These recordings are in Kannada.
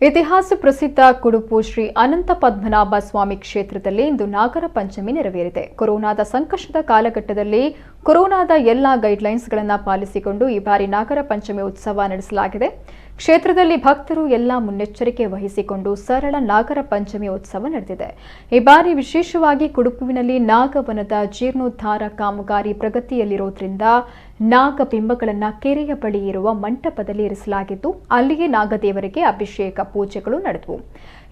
ಇತಿಹಾಸ ಪ್ರಸಿದ್ಧ ಕುಡುಪು ಶ್ರೀ ಅನಂತ ಪದ್ಮನಾಭ ಸ್ವಾಮಿ ಕ್ಷೇತ್ರದಲ್ಲಿ ಇಂದು ನಾಗರ ಪಂಚಮಿ ನೆರವೇರಿದೆ. ಕೊರೋನಾದ ಸಂಕಷ್ಟದ ಕಾಲಘಟ್ಟದಲ್ಲಿ ಕೊರೋನಾದ ಎಲ್ಲಾ ಗೈಡ್ಲೈನ್ಸ್ಗಳನ್ನು ಪಾಲಿಸಿಕೊಂಡು ಈ ಬಾರಿ ನಾಗರ ಪಂಚಮಿ ಉತ್ಸವ ನಡೆಸಲಾಗಿದೆ. ಕ್ಷೇತ್ರದಲ್ಲಿ ಭಕ್ತರು ಎಲ್ಲ ಮುನ್ನೆಚ್ಚರಿಕೆ ವಹಿಸಿಕೊಂಡು ಸರಳ ನಾಗರ ಪಂಚಮಿ ಉತ್ಸವ ನಡೆದಿದೆ. ಈ ಬಾರಿ ವಿಶೇಷವಾಗಿ ಕುಡುಪುವಿನಲ್ಲಿ ನಾಗವನದ ಜೀರ್ಣೋದ್ಧಾರ ಕಾಮಗಾರಿ ಪ್ರಗತಿಯಲ್ಲಿರುವುದರಿಂದ ನಾಗಬಿಂಬಗಳನ್ನು ಕೆರೆಯ ಬಳಿ ಇರುವ ಮಂಟಪದಲ್ಲಿ ಇರಿಸಲಾಗಿದ್ದು ಅಲ್ಲಿಯೇ ನಾಗದೇವರಿಗೆ ಅಭಿಷೇಕ ಪೂಜೆಗಳು ನಡೆದವು.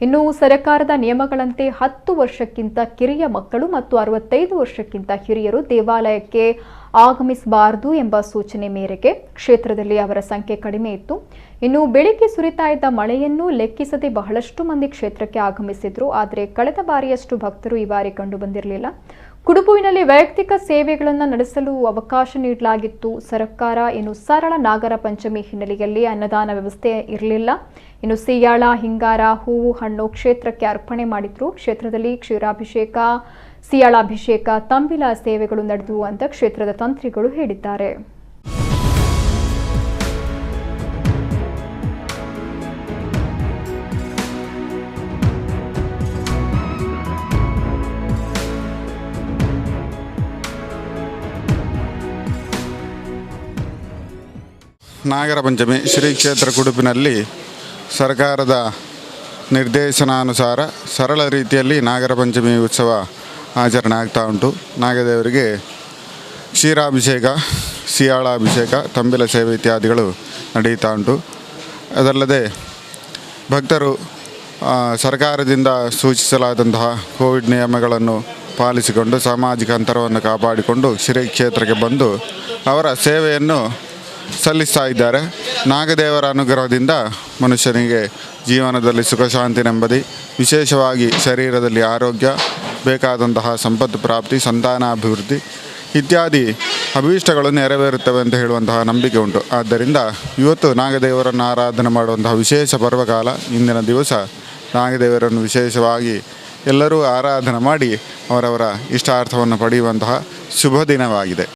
ಇನ್ನು ಸರ್ಕಾರದ ನಿಯಮಗಳಂತೆ 10 ವರ್ಷಕ್ಕಿಂತ ಕಿರಿಯ ಮಕ್ಕಳು ಮತ್ತು 65 ವರ್ಷಕ್ಕಿಂತ ಹಿರಿಯರು ದೇವಾಲಯಕ್ಕೆ ಆಗಮಿಸಬಾರದು ಎಂಬ ಸೂಚನೆ ಮೇರೆಗೆ ಕ್ಷೇತ್ರದಲ್ಲಿ ಅವರ ಸಂಖ್ಯೆ ಕಡಿಮೆ ಇತ್ತು. ಇನ್ನು ಬೆಳಿಗ್ಗೆ ಸುರಿತಾ ಇದ್ದ ಮಳೆಯನ್ನು ಲೆಕ್ಕಿಸದೆ ಬಹಳಷ್ಟು ಮಂದಿ ಕ್ಷೇತ್ರಕ್ಕೆ ಆಗಮಿಸಿದ್ರು. ಆದರೆ ಕಳೆದ ಬಾರಿಯಷ್ಟು ಭಕ್ತರು ಈ ಬಾರಿ ಕಂಡು ಬಂದಿರಲಿಲ್ಲ. ಕುಡುಪುವಿನಲ್ಲಿ ವೈಯಕ್ತಿಕ ಸೇವೆಗಳನ್ನು ನಡೆಸಲು ಅವಕಾಶ ನೀಡಲಾಗಿತ್ತು. ಸರ್ಕಾರ ಇನ್ನು ಸರಳ ನಾಗರ ಪಂಚಮಿ ಹಿನ್ನೆಲೆಯಲ್ಲಿ ಅನ್ನದಾನ ವ್ಯವಸ್ಥೆ ಇರಲಿಲ್ಲ. ಇನ್ನು ಸಿಯಾಳ, ಹಿಂಗಾರ, ಹೂವು, ಹಣ್ಣು ಕ್ಷೇತ್ರಕ್ಕೆ ಅರ್ಪಣೆ ಮಾಡಿದ್ರು. ಕ್ಷೇತ್ರದಲ್ಲಿ ಕ್ಷೀರಾಭಿಷೇಕ, ಸಿಯಾಳಾಭಿಷೇಕ, ತಂಬಿಲ ಸೇವೆಗಳು ನಡೆದವು ಅಂತ ಕ್ಷೇತ್ರದ ತಂತ್ರಿಗಳು ಹೇಳಿದ್ದಾರೆ. ನಾಗರ ಪಂಚಮಿ ಶ್ರೀ ಕ್ಷೇತ್ರ ಕುಡುಪಿನಲ್ಲಿ ಸರ್ಕಾರದ ನಿರ್ದೇಶನಾನುಸಾರ ಸರಳ ರೀತಿಯಲ್ಲಿ ನಾಗರ ಪಂಚಮಿ ಉತ್ಸವ ಆಚರಣೆ ಆಗ್ತಾ ಉಂಟು. ನಾಗದೇವರಿಗೆ ಕ್ಷೀರಾಭಿಷೇಕ, ಸಿಯಾಳಾಭಿಷೇಕ, ತಂಬಿಲ ಸೇವೆ ಇತ್ಯಾದಿಗಳು ನಡೆಯುತ್ತಾ ಉಂಟು. ಅದಲ್ಲದೆ ಭಕ್ತರು ಸರ್ಕಾರದಿಂದ ಸೂಚಿಸಲಾದಂತಹ ಕೋವಿಡ್ ನಿಯಮಗಳನ್ನು ಪಾಲಿಸಿಕೊಂಡು ಸಾಮಾಜಿಕ ಅಂತರವನ್ನು ಕಾಪಾಡಿಕೊಂಡು ಶ್ರೀ ಕ್ಷೇತ್ರಕ್ಕೆ ಬಂದು ಅವರ ಸೇವೆಯನ್ನು ಸಲ್ಲಿಸ್ತಾ ಇದ್ದಾರೆ. ನಾಗದೇವರ ಅನುಗ್ರಹದಿಂದ ಮನುಷ್ಯನಿಗೆ ಜೀವನದಲ್ಲಿ ಸುಖ, ಶಾಂತಿ, ನೆಮ್ಮದಿ, ವಿಶೇಷವಾಗಿ ಶರೀರದಲ್ಲಿ ಆರೋಗ್ಯ, ಬೇಕಾದಂತಹ ಸಂಪತ್ತು ಪ್ರಾಪ್ತಿ, ಸಂತಾನಾಭಿವೃದ್ಧಿ ಇತ್ಯಾದಿ ಅಭೀಷ್ಟಗಳು ನೆರವೇರುತ್ತವೆ ಅಂತ ಹೇಳುವಂತಹ ನಂಬಿಕೆ ಉಂಟು. ಆದ್ದರಿಂದ ಇವತ್ತು ನಾಗದೇವರನ್ನು ಆರಾಧನೆ ಮಾಡುವಂತಹ ವಿಶೇಷ ಪರ್ವಕಾಲ. ಇಂದಿನ ದಿವಸ ನಾಗದೇವರನ್ನು ವಿಶೇಷವಾಗಿ ಎಲ್ಲರೂ ಆರಾಧನೆ ಮಾಡಿ ಅವರವರ ಇಷ್ಟಾರ್ಥವನ್ನು ಪಡೆಯುವಂತಹ ಶುಭ ದಿನವಾಗಿದೆ.